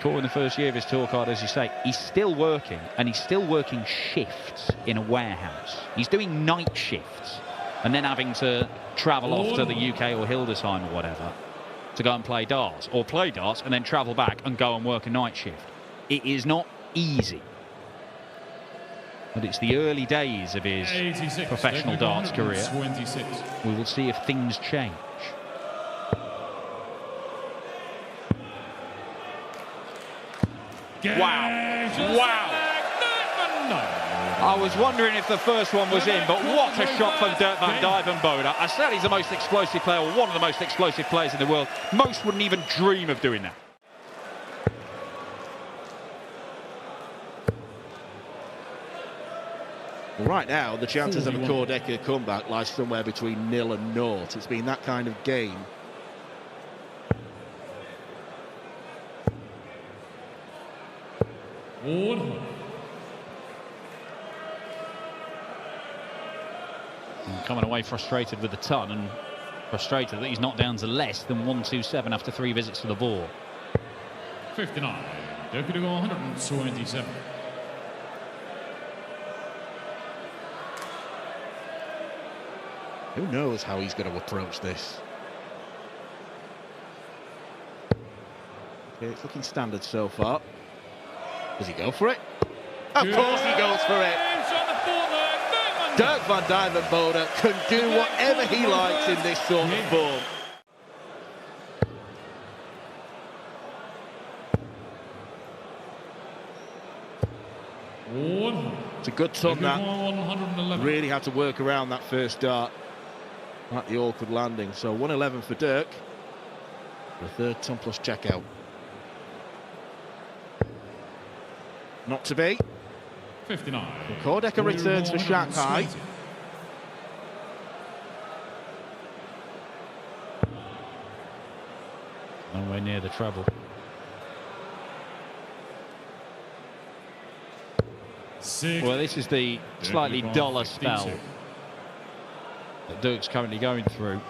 before in the first year of his tour card, as you say, he's still working, and he's still working shifts in a warehouse. He's doing night shifts and then having to travel off to the UK or Hildesheim or whatever to go and play darts, or play darts and then travel back and go and work a night shift. It is not easy. But it's the early days of his professional darts career. We will see if things change. Wow. Wow. I was wondering if the first one was in, but what a shot from Dirk van Duijvenbode. I said he's the most explosive player, or one of the most explosive players in the world. Most wouldn't even dream of doing that. Right now, the chances of a Dekker comeback lie somewhere between 0 and 0. It's been that kind of game. Coming away frustrated with the ton, and frustrated that he's not down to less than 127 after 3 visits to the board. 59. Dekker to go 127. Who knows how he's going to approach this? Okay, it's looking standard so far. Does he go for it? Of course he goes for it. Dirk van Duijvenbode can do whatever he likes in this sort of form. It's a good ton that. Really had to work around that first dart. At the awkward landing. So 111 for Dirk. The third ton plus checkout. Not to be. 59. Dekker returns for Shanghai. Nowhere near the treble. Well, this is the slightly duller spell that Dirk's currently going through.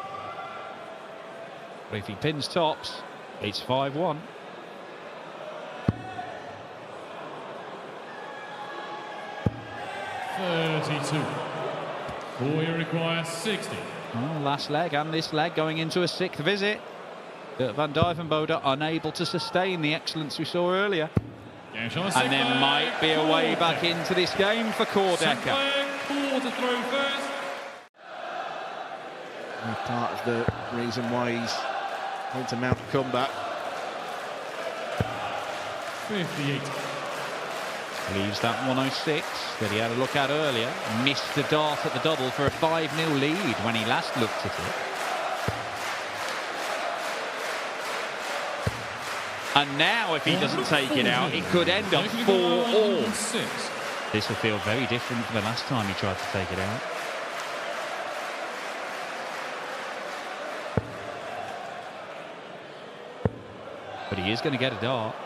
But if he pins tops, it's 5-1. Boy requires 60. Well, last leg and this leg going into a 6th visit. Dirk van Duijvenbode unable to sustain the excellence we saw earlier. And there might be a way back into this game for Dekker. Part of the reason why he's going to mount a comeback. 58. Leaves that 106 that he had a look at earlier. Missed the dart at the double for a 5-0 lead when he last looked at it. And now if he doesn't take it out, it could end up 4-all. This will feel very different from the last time he tried to take it out. But he is going to get a dart.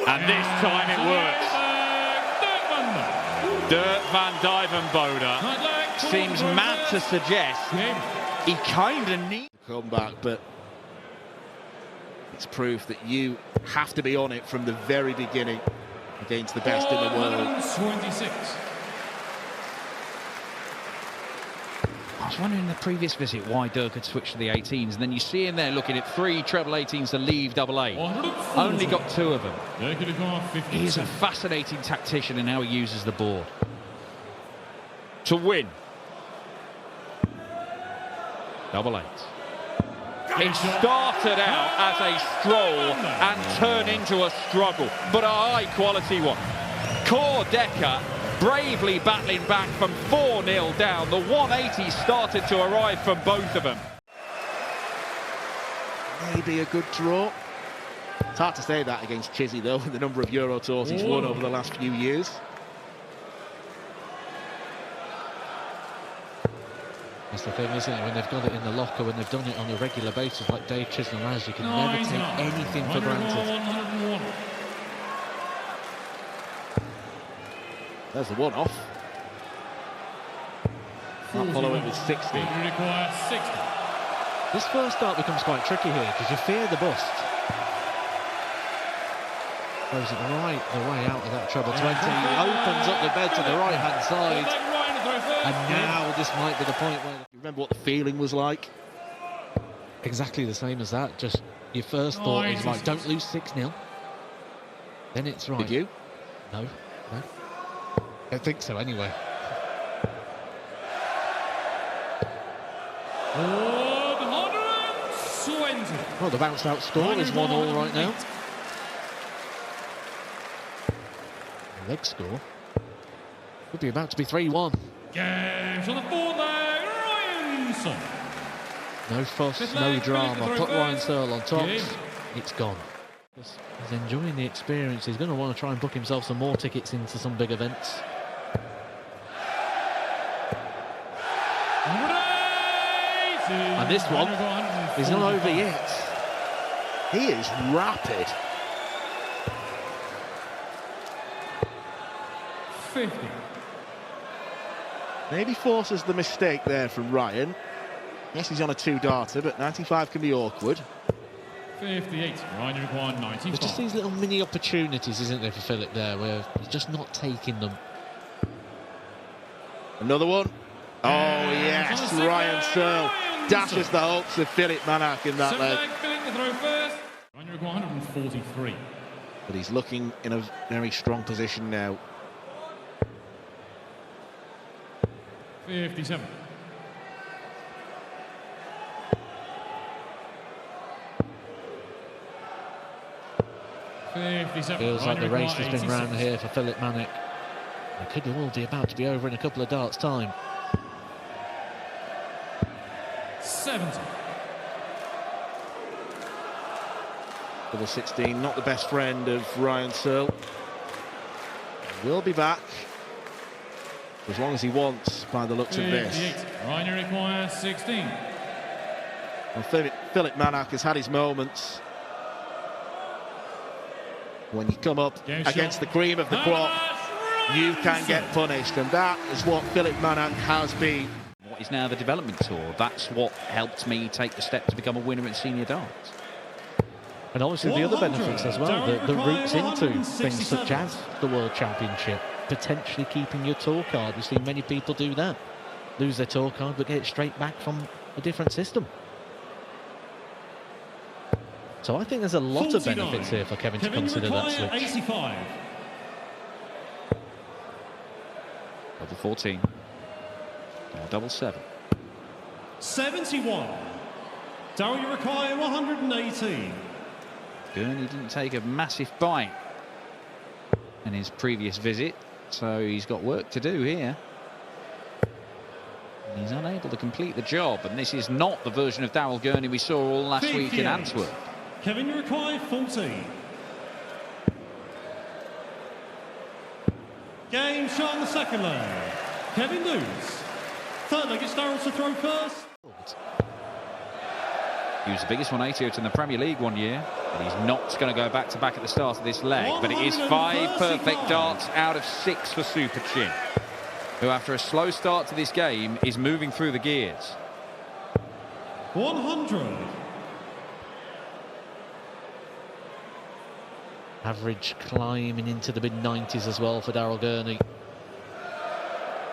And this time it works. Dirk van Duijvenbode seems mad to suggest he kind of needs to come back, but it's proof that you have to be on it from the very beginning against the best in the world. 26. I was wondering in the previous visit why Dirk had switched to the 18s, and then you see him there looking at 3 treble 18s to leave double A. Only got 2 of them. He's a fascinating tactician in how he uses the board. To win. Double 8. It started out as a stroll and turned into a struggle, but a high-quality one. Dekker bravely battling back from 4-0 down. The 180 started to arrive from both of them. Maybe a good draw. It's hard to say that against Chizzy, though, with the number of Euro Tours he's won over the last few years. That's the thing, isn't it? When they've got it in the locker, when they've done it on a regular basis, like Dave Chisholm has, you can never take anything for granted. There's the one-off. I'll follow it with 60. This first start becomes quite tricky here, because you fear the bust. Throws it right the way out of that treble 20. Opens up the bed to the right-hand side. And now this might be the point where... You remember what the feeling was like? Exactly the same as that. Just your first thought is like, don't lose 6-0. Then it's right. Did you? No. Don't think so anyway. Well, the bounced out score is 1-1 right now. The leg score could be about to be 3-1. Games on the board there, Ryan. No fuss, no drama. Put Ryan Searle on top. It's gone. He's enjoying the experience. He's going to want to try and book himself some more tickets into some big events. And this one is not over yet. He is rapid. 50. Maybe forces the mistake there from Ryan. Yes, he's on a 2-darter, but 95 can be awkward. 58. Ryan, you require 95. There's just these little mini opportunities, isn't there, for Filip there, where he's just not taking them. Another one. Oh, yes, Ryan Searle dashes the hopes of Filip Manak in that leg. Filip to throw first. Ryan, you require 143. But he's looking in a very strong position now. 57. Feels like the race has been round here for Filip Manak. It could all be about to be over in a couple of darts' time. 70. For the 16, not the best friend of Ryan Searle. Will be back as long as he wants, by the looks of this. Ryan, you require 16. Well, Filip Manak has had his moments. When you come up against the cream of the crop, you can get punished, and that is what Filip Manak has been. What is now the development tour? That's what helped me take the step to become a winner at senior darts. And obviously the other benefits as well, the routes into things such as the World Championship, potentially keeping your tour card. We've seen many people do that. Lose their tour card, but get it straight back from a different system. So I think there's a lot of benefits here for Kevin to consider that switch. 85. Double 14. Or double 7. 71. Daryl, you require 118. Gurney didn't take a massive bite in his previous visit, so he's got work to do here. And he's unable to complete the job, and this is not the version of Daryl Gurney we saw all last week in Antwerp. Kevin, you require 14. Game shot on the second leg. Kevin Doets. Third leg, it's Daryl to throw first. He was the biggest 180 in the Premier League one year, but he's not going to go back-to-back at the start of this leg. But it is 5 perfect darts out of 6 for Super Chin, who after a slow start to this game is moving through the gears. 100. Average climbing into the mid-90s as well for Daryl Gurney.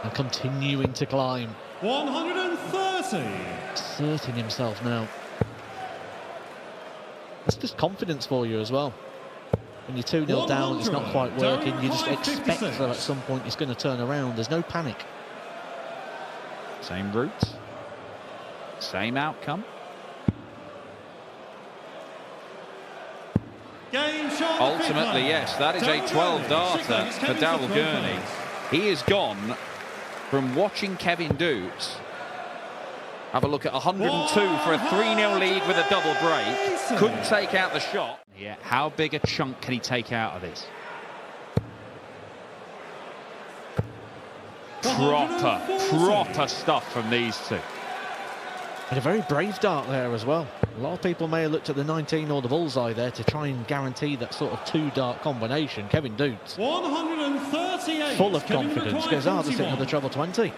And continuing to climb. 130. Asserting himself now. That's just confidence for you as well. When you're 2-0 down, it's not quite working. You just expect that at some point it's going to turn around. There's no panic. Same route. Same outcome. Ultimately, yes, that is a 12-darter for Daryl Gurney. He has gone from watching Kevin Doets have a look at 102 for a 3-0 lead with a double break. Couldn't take out the shot. Yeah, how big a chunk can he take out of this? Proper stuff from these two. And a very brave dart there as well. A lot of people may have looked at the 19 or the bullseye there to try and guarantee that sort of 2-dart combination. Kevin Doets, 138. full of confidence, goes out to sit with the treble 20.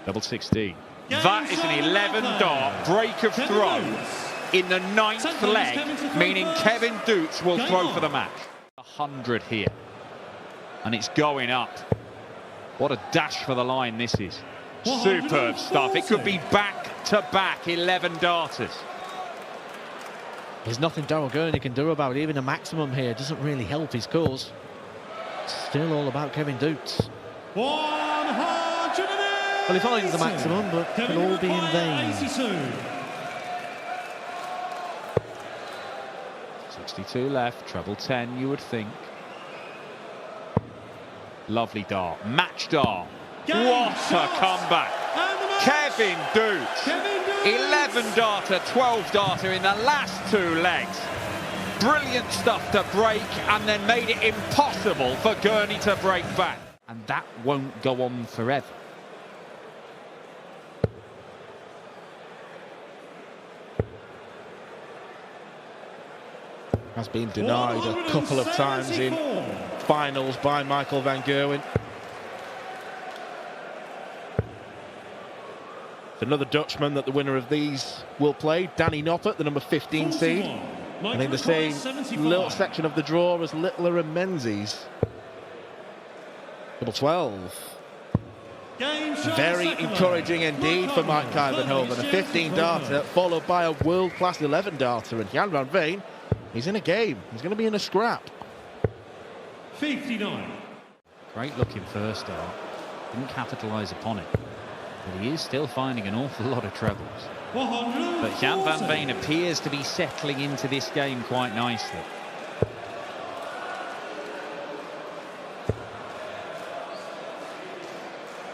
Double 16. That is an 11-dart break of throw in the 9th leg, meaning Kevin Doets will throw for the match. 100 here, and it's going up. What a dash for the line this is. Superb stuff. It could be back-to-back 11 darters. There's nothing Daryl Gurney can do about it. Even a maximum here doesn't really help his cause. Still all about Kevin Doets. 100. Well, he finds the maximum, but it can all be in vain. 62 left, treble 10, you would think. Lovely dart, match dart. What a comeback. Kevin Doets, 11 darter, 12 darter in the last 2 legs. Brilliant stuff to break, and then made it impossible for Gurney to break back. And that won't go on forever. Has been denied a couple of times in finals by Michael van Gerwen. It's another Dutchman that the winner of these will play, Danny Noppert, the number 15 seed. And in the same little section of the draw as Littler and Menzies. Double 12. Very encouraging indeed for Maik Kuivenhoven. A 15 darter followed by a world-class 11 darter. And Gian van Veen, he's in a game. He's going to be in a scrap. 59. Great looking first dart. Didn't capitalise upon it. But he is still finding an awful lot of trebles. But Gian van Veen appears to be settling into this game quite nicely.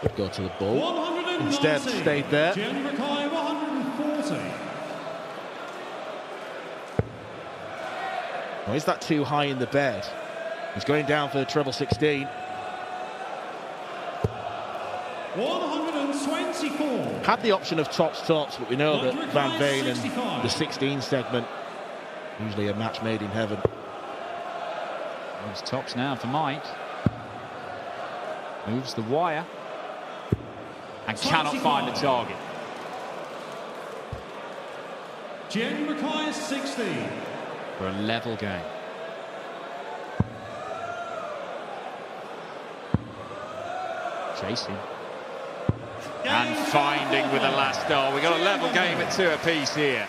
Could go to the ball. Instead, stayed there. Oh, is that too high in the bed? He's going down for the treble 16. 124. Had the option of tops, but we know that Van Veen and the 16 segment, usually a match made in heaven. It's tops now for Maik. Moves the wire. And cannot find the target. Gian requires 60. For a level game. Chasing. And finding with the last goal. We got a level game at 2 apiece here.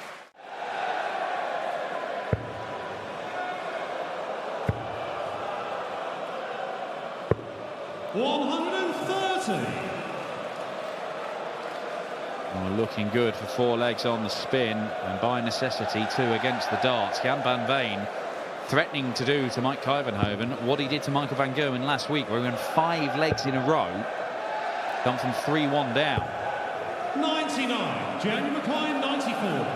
Looking good for 4 legs on the spin, and by necessity 2 against the darts. Gian van Veen threatening to do to Maik Kuivenhoven what he did to Michael van Gerwen last week, where he went 5 legs in a row, come from 3-1 down. 99, Gian McCoy 94.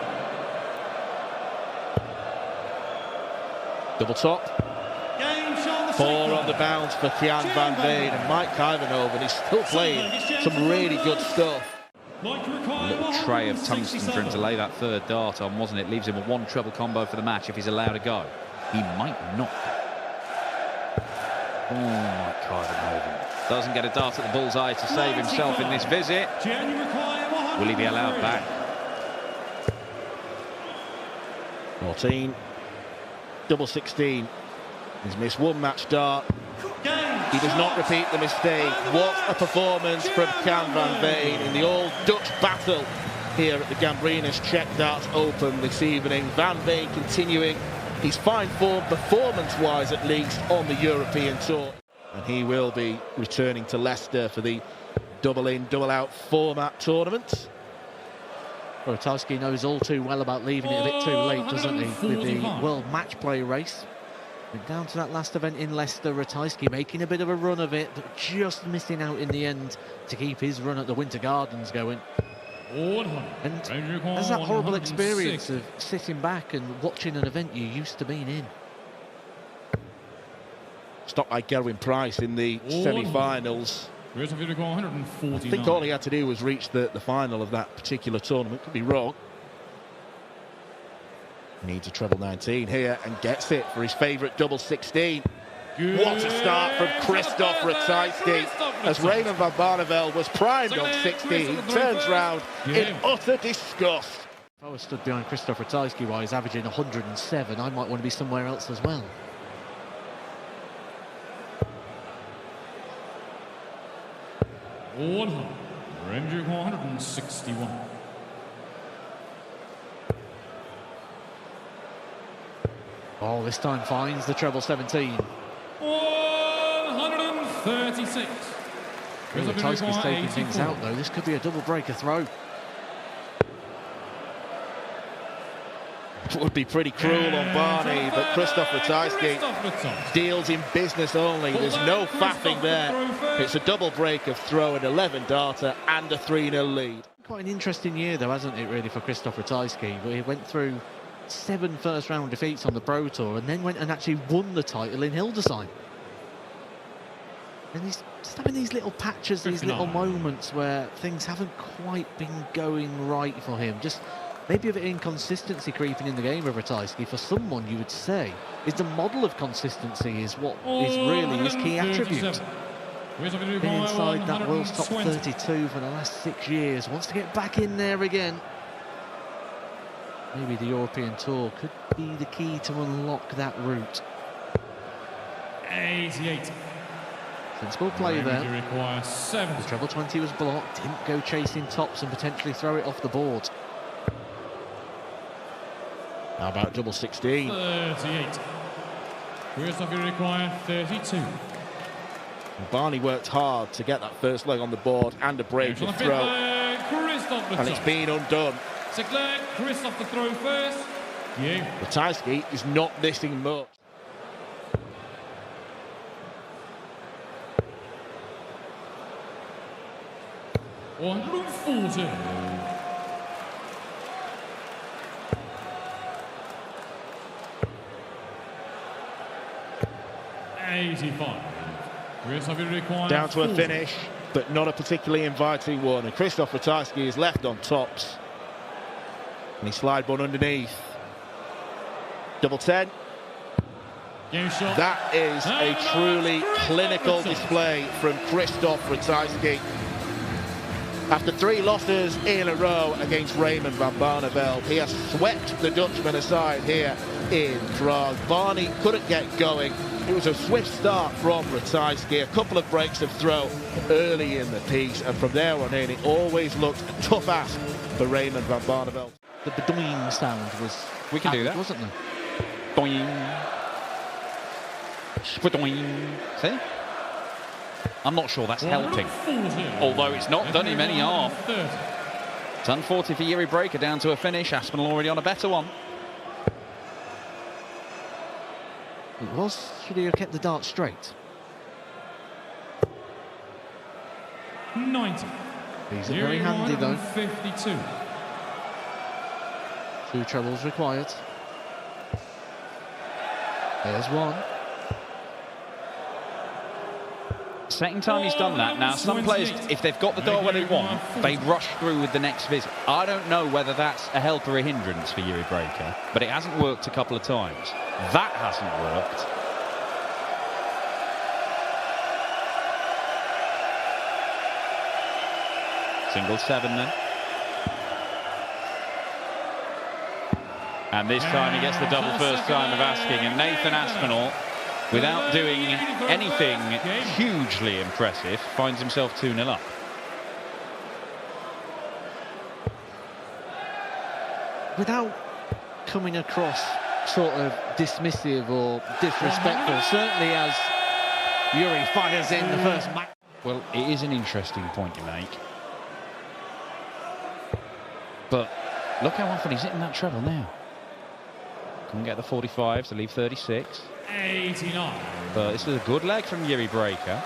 Double top. 4 on the bounce for Gian van Veen, and Maik Kuivenhoven is still playing some really good stuff. A little tray of tungsten for him to lay that 3rd dart on, wasn't it? Leaves him with 1 treble combo for the match if he's allowed to go. He might not. Oh, Maik Kuivenhoven doesn't get a dart at the bullseye to save himself in this visit. Will he be allowed back? 14. Double 16. He's missed 1 match dart. He does not repeat the mistake. What a performance from Gian van Veen in the old Dutch battle here at the Gambrinus Czech Darts Open this evening. Van Veen continuing his fine form, performance-wise at least, on the European Tour. And he will be returning to Leicester for the double-in, double-out format tournament. Ratajski knows all too well about leaving it a bit too late, doesn't he, with the World Match Play race. And down to that last event in Leicester, Ratajski making a bit of a run of it, but just missing out in the end to keep his run at the Winter Gardens going. And there's that horrible experience of sitting back and watching an event you're used to being in. Stopped by Gerwin Price in the semi-finals. I think all he had to do was reach the final of that particular tournament. Could be wrong. Needs a treble 19 here and gets it for his favourite double 16. What a start from Krzysztof Ratajski, as Raymond van Barneveld was primed on 16. Turns round in utter disgust. If I was stood behind Krzysztof Ratajski while he's averaging 107, I might want to be somewhere else as well. Ranger 161. Oh, this time finds the treble 17. 136. Ratajski's taking things out though. This could be a double breaker throw. It would be pretty cruel on Barney, but Krzysztof Ratajski deals in business only. There's no faffing there. It's a double break of throw, an 11 darter and a 3-0 lead. Quite an interesting year though, hasn't it, really, for Krzysztof Ratajski? He went through 7 first-round defeats on the Pro Tour and then went and actually won the title in Hildesheim. And he's just having these little patches, these little moments where things haven't quite been going right for him. Just maybe a bit of inconsistency creeping in the game of Ratajski. For someone you would say is the model of consistency is what is really his key attribute. Been inside that world's top 32 for the last 6 years. Wants to get back in there again. Maybe the European Tour could be the key to unlock that route. 88. Sensible play there. Require 7. The treble 20 was blocked. Didn't go chasing tops and potentially throw it off the board. How about double 16? 38. Krzysztof require 32. And Barney worked hard to get that first leg on the board and a break of throw. And it's been undone. Krzysztof to throw first. Ratajski is not missing much. $140. Down to a finish, but not a particularly inviting one. And Krzysztof Ratajski is left on tops. And he slide one underneath. Double 10. That is a truly clinical display from Krzysztof Ratajski. After 3 losses in a row against Raymond van Barneveld, he has swept the Dutchman aside here in Prague. Barney couldn't get going. It was a swift start from Ratajski, a couple of breaks of throw early in the piece, and from there on in, it always looked a tough ask for Raymond van Barneveld. The bedoing sound was... We can do that. Wasn't there? Boing. Boing. See? I'm not sure that's helping. Although it's not done him any harm. Done 40 for Jiri Brejcha, down to a finish. Aspinall already on a better one. It was. Should he have kept the dart straight? 90. These are very handy though. 52. 2 trebles required. There's one. Second time he's done that. Now, some players, if they've got the dart where they want, they rush through with the next visit. I don't know whether that's a help or a hindrance for Jiri Brejcha, but it hasn't worked a couple of times. That hasn't worked. Single 7 then. And this time he gets the double first time of asking, and Nathan Aspinall, without doing anything hugely impressive, finds himself 2-0 up. Without coming across sort of dismissive or disrespectful, certainly as Jiri fires in the first match. Well, it is an interesting point you make. But look how often he's hitting that treble now. Couldn't get the 45 to leave 36. 89. But this is a good leg from Jiri Brejcha.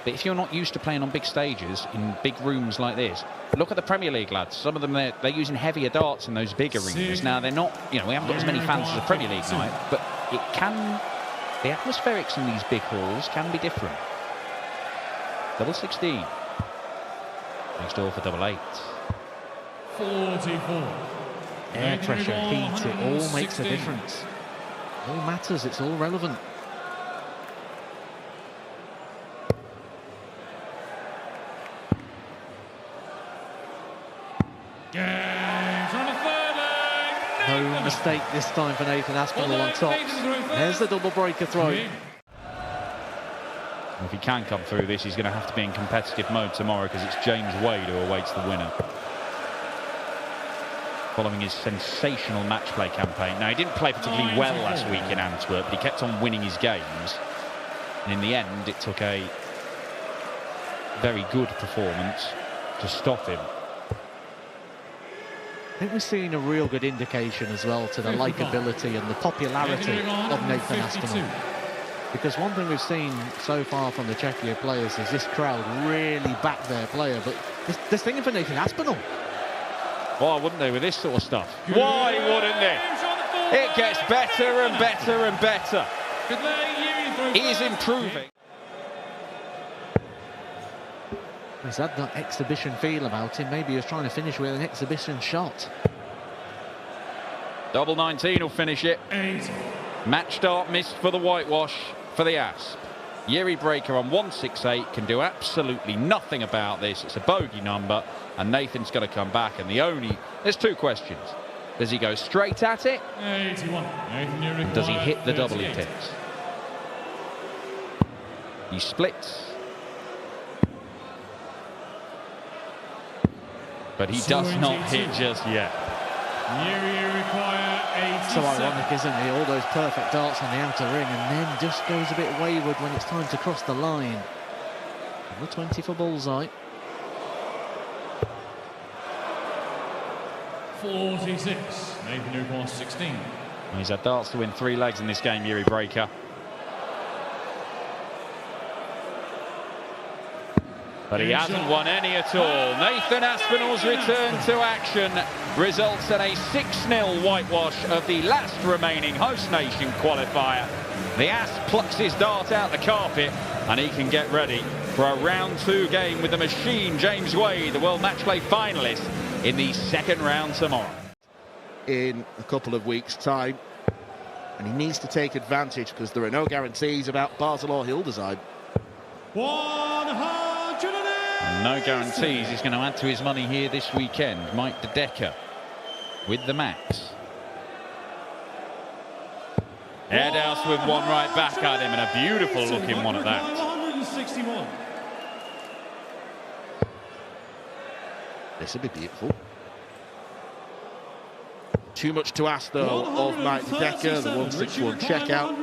But if you're not used to playing on big stages in big rooms like this, look at the Premier League lads. Some of them, they're using heavier darts in those big arenas. Now, they're not, you know, we haven't got as many fans as a Premier League night, but it can, the atmospherics in these big halls can be different. Double 16. Next door for double 8. 44. Air pressure, heat, it all makes a difference. It all matters, it's all relevant. No mistake this time for Nathan Aspinall on top. There's the double breaker throw. If he can come through this, he's going to have to be in competitive mode tomorrow because it's James Wade who awaits the winner. Following his sensational match play campaign. Now, he didn't play particularly well last week in Antwerp, but he kept on winning his games. And in the end, it took a very good performance to stop him. I think we're seeing a real good indication as well to the likability and the popularity of Nathan Aspinall. Because one thing we've seen so far from the Czechia players is this crowd really back their player. But they're singing for Nathan Aspinall. Why wouldn't they with this sort of stuff? Why wouldn't they? It gets better and better and better. He's improving. He's had that exhibition feel about him. Maybe he was trying to finish with an exhibition shot. Double 19 will finish it. Match start missed for the whitewash for the Asp. Jiri Brejcha on 168 can do absolutely nothing about this. It's a bogey number, and Nathan's going to come back. And there's two questions. Does he go straight at it? 81. Does he hit the double he picks? He splits. But he does not hit just yet. So ironic, isn't it? All those perfect darts on the outer ring and then just goes a bit wayward when it's time to cross the line. Number 20 for bullseye. 46. Nathan Newport 16. He's had darts to win 3 legs in this game, Jiri Brejcha. But he hasn't won any at all. Nathan Aspinall's return to action results in a 6-0 whitewash of the last remaining host nation qualifier. The Asp plucks his dart out the carpet and he can get ready for a round 2 game with the machine James Wade, the World Matchplay finalist, in the second round tomorrow. In a couple of weeks' time, and he needs to take advantage because there are no guarantees about Basel or Hildesheim. 100. No guarantees he's going to add to his money here this weekend. Maik Dekker with the max. Edhouse with one right back at him, and a beautiful looking one at that. 161. This would be beautiful. Too much to ask though of Maik Dekker, the 161 checkout.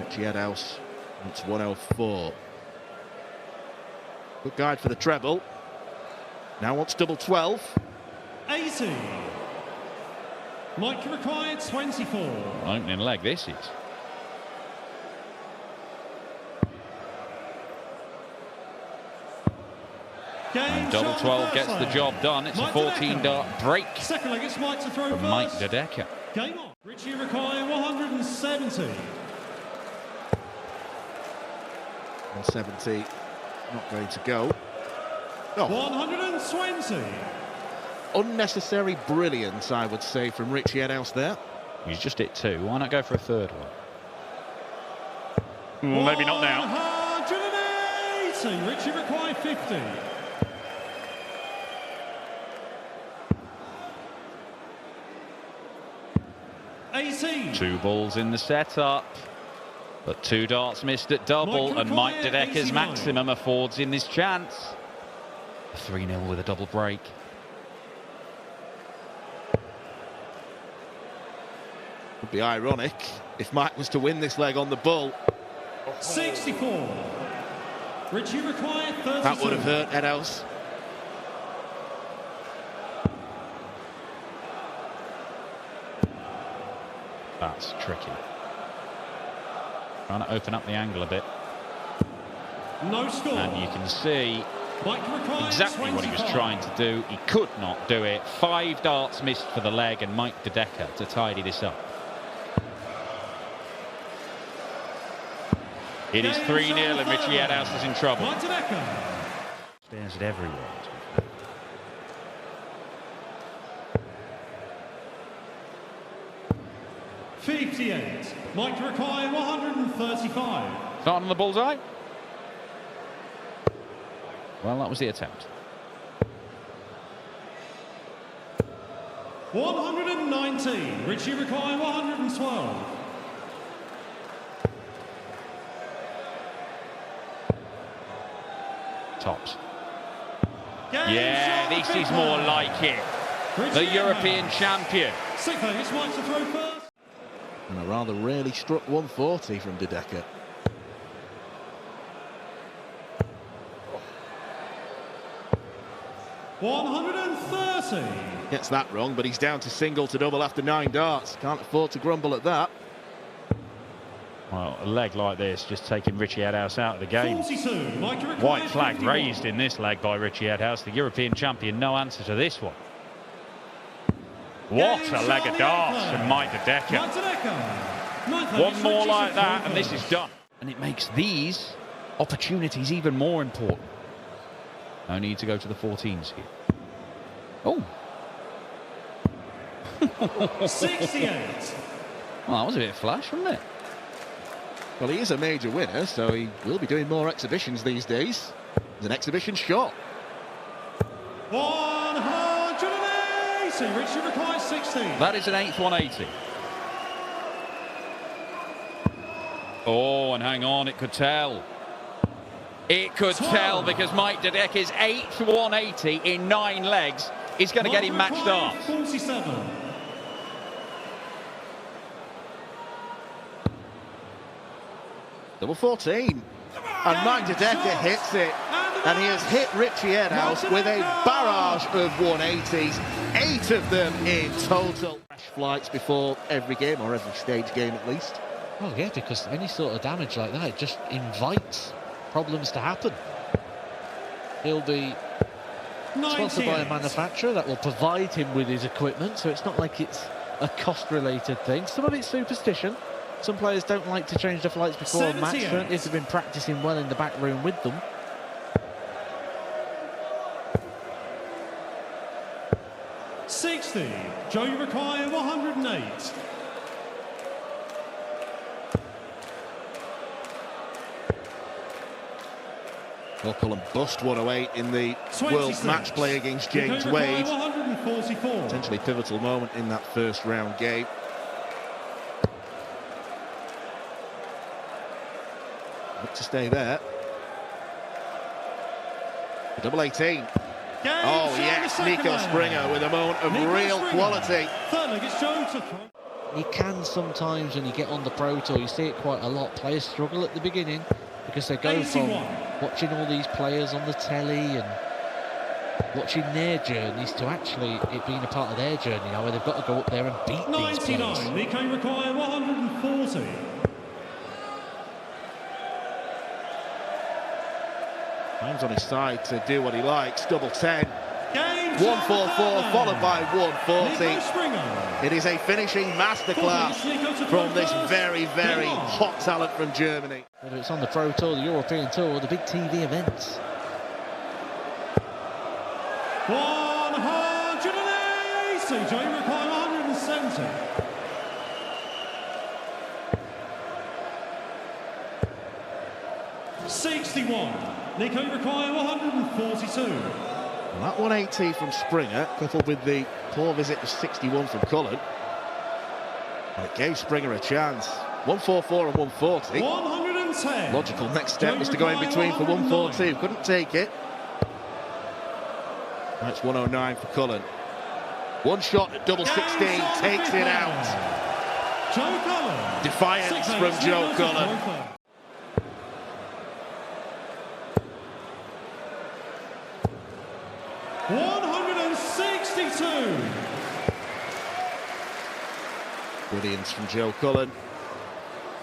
Ritchie Edhouse wants 104. Good guide for the treble. Now wants double 12. 80. Maik required 24. Opening leg this is. And double 12 gets the job done. It's a 14-dart break Second leg, it's Maik to throw from Maik Dekker. Game on. Ritchie required 170. 170. Not going to go. Oh. 120. Unnecessary brilliance, I would say, from Ritchie Edhouse there. He's just hit 2. Why not go for a third one? Well, maybe not now. 180. Ritchie required 50. Two balls in the setup. But 2 darts missed at double, and Maik Dekker's maximum affords him this chance. 3-0 with a double break. Would be ironic if Maik was to win this leg on the bull. 64. Ritchie required 32. That would have hurt Edhouse. That's tricky. Trying to open up the angle a bit. No score. And you can see exactly what he was trying to do. He could not do it. 5 darts missed for the leg, and Maik Dekker to tidy this up. It is 3-0 and Ritchie Edhouse is in trouble. Stares at everyone. 58. Maik required 135. Starting on the bullseye. Well, that was the attempt. 119. Ritchie require 112. Tops. Game Yeah, shot this for is Big more Man. like it. Ritchie The European Edhouse. champion. Sixth Vegas Maik to throw first. And a rather rarely struck 140 from Dekker. $130. Gets that wrong, but he's down to single to double after 9 darts. Can't afford to grumble at that. Well, a leg like this just taking Ritchie Edhouse out of the game. 42. Maik requires White flag 51. raised in this leg by Ritchie Edhouse, the European champion. No answer to this one. What Game a leg of shot darts the from Maik Dekker. Maik Dekker. Ninth One place, more Ritchie like to that throw and this first. is done. And it makes these opportunities even more important. No need to go to the 14s here. Oh. 68. Well, that was a bit flash, wasn't it? Well, he is a major winner, so he will be doing more exhibitions these days. It's an exhibition shot. 180. Ritchie requires 16. That is an 8th 180. Oh, and hang on, it could tell. It could tell because Maik Dedekker's 8th 180 in 9 legs is going to get him match darts. 47. Double 14. And Maik Dekker hits it. And he has hit Ritchie Edhouse with a barrage of 180s. 8 of them in total. Crash flights before every game, or every stage game at least. Oh yeah, because any sort of damage like that, it just invites problems to happen. He'll be sponsored by a 98. manufacturer that will provide him with his equipment, so it's not like it's a cost-related thing. Some of it's superstition. Some players don't like to change the flights before a match, 78. certainly if they've been practicing well in the back room with them. $60. Joe, you require 108. Well, Cullen bust 108 in the World 26. Match Play against Nico James require Wade. 144. Potentially pivotal moment in that first round game. Look to stay there. The double 18. Game Oh shot yes, the second Nico leg. Springer with a moment of Nico real Springer. quality. Third leg, it's Joe to throw. You can sometimes, when you get on the Pro Tour, you see it quite a lot. Players struggle at the beginning because they go from 81. watching all these players on the telly and watching their journeys to actually it being a part of their journey now, where they've got to go up there and beat these players. 99. Nico require 140. Time's on his side to do what he likes. Double 10. Game 144 followed by 140. Nico Springer. It is a finishing masterclass from this very, very hot talent from Germany. Whether it's on the Pro Tour, the European Tour, or the big TV events. 180. Joe, you require 170. $61. Nico require 142. Well, that 180 from Springer, coupled with the poor visit of 61 from Cullen, well, it gave Springer a chance. 144 and 140. 110. Logical next step was to go in between for 142. Couldn't take it. That's 109 for Cullen. One shot at double 16, takes it out. Joe Cullen. Defiance 6-8, from Joe Nico to Cullen. throw first. $162. Brilliance from Joe Cullen.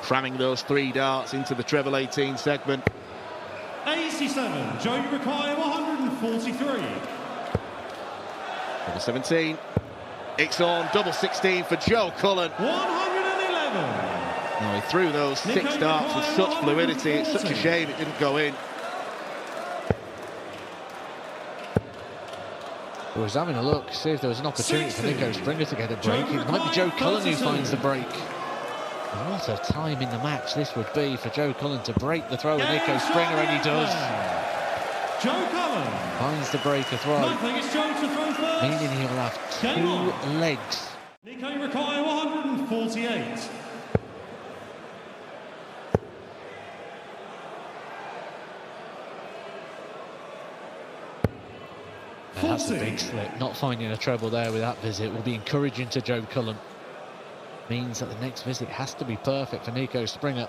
Cramming those 3 darts into the treble 18 segment. 87. Joe, you require 143. Double 17. It's on. Double 16 for Joe Cullen. 111. Oh, he threw those 6 darts with such fluidity. It's such a shame it didn't go in. I was having a look, see if there was an opportunity for Nico Springer to get a break. It might be Joe Cullen who finds the break. And what a time in the match this would be for Joe Cullen to break the throw with Nico Springer, and he does. Joe Cullen. Finds the break a throw. Nothing, it's Joe to throw first. Meaning he'll have two legs. Nico, you require 148. That's a big slip. Not finding a treble there with that visit will be encouraging to Joe Cullen. Means that the next visit has to be perfect for Nico Springer.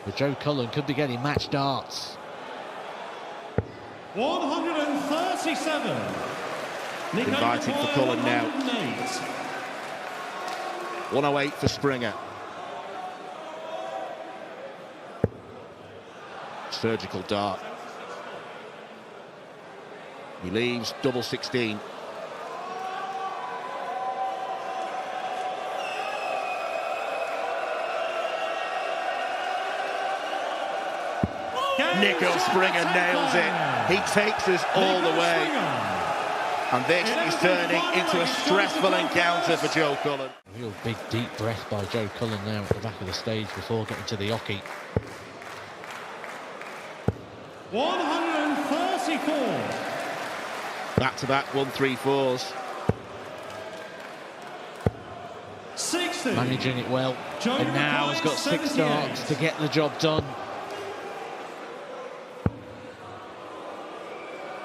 But Joe Cullen could be getting match darts. 137. Nico Inviting for Cullen now. 108 for Springer. Surgical dart. He leaves double 16. Nico Springer nails it. He takes us all the way. And this is turning into a stressful encounter for Joe Cullen. A real big deep breath by Joe Cullen there at the back of the stage before getting to the hockey. 134. Back-to-back 1-3-4s. 60. Managing it well. And now has got 6 darts to get the job done.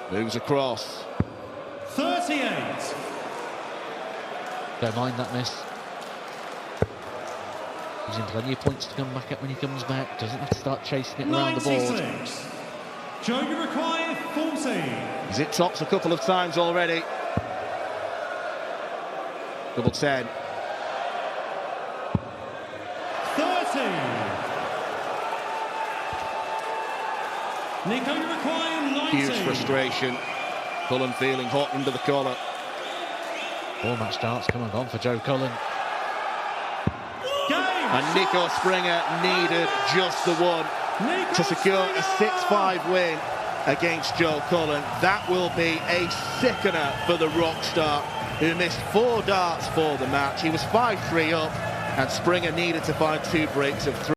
Moves across. 38. Don't mind that miss. He's in plenty of points to come back at when he comes back. Doesn't have to start chasing it around the board. 96. Joe, you require 40. He's hit tops a couple of times already. Double 10. 30. Nico, you require 90. Huge frustration. Cullen feeling hot under the collar. 4 match darts come and gone for Joe Cullen. And Nico Springer needed just the one to secure a 6-5 win against Joe Cullen. That will be a sickener for the rock star, who missed 4 darts for the match. He was 5-3 up, and Springer needed to find 2 breaks of 3.